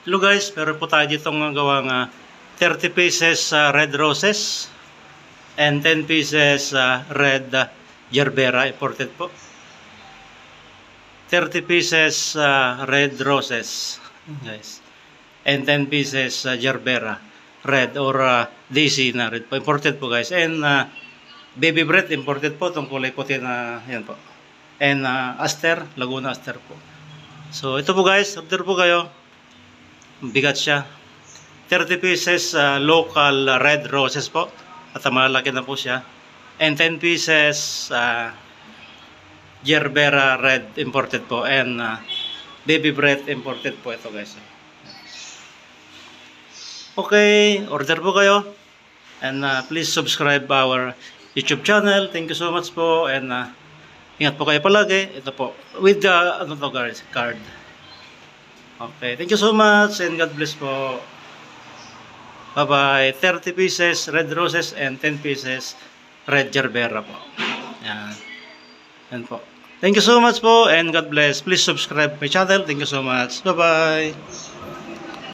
Hello guys, meron po tayo ditong gawang 30 pieces red roses and 10 pieces red gerbera imported po. 30 pieces red roses guys and 10 pieces gerbera red or daisy na red po. Imported po guys. And baby bread imported po, itong kulay puti na yan po. And aster, Laguna aster po. So ito po guys, order po kayo. Bigat siya. 30 pieces local red roses po. At malaki na po siya. And 10 pieces gerbera red imported po. And baby bread imported po ito guys. Okay, order po kayo. And please subscribe our YouTube channel. Thank you so much po. And ingat po kayo palagi. Ito po. With the card. Okay, thank you so much and God bless po. Bye-bye. 30 pieces red roses and 10 pieces red gerbera po. Yan. Yan po. Thank you so much po and God bless. Please subscribe my channel. Thank you so much. Bye-bye.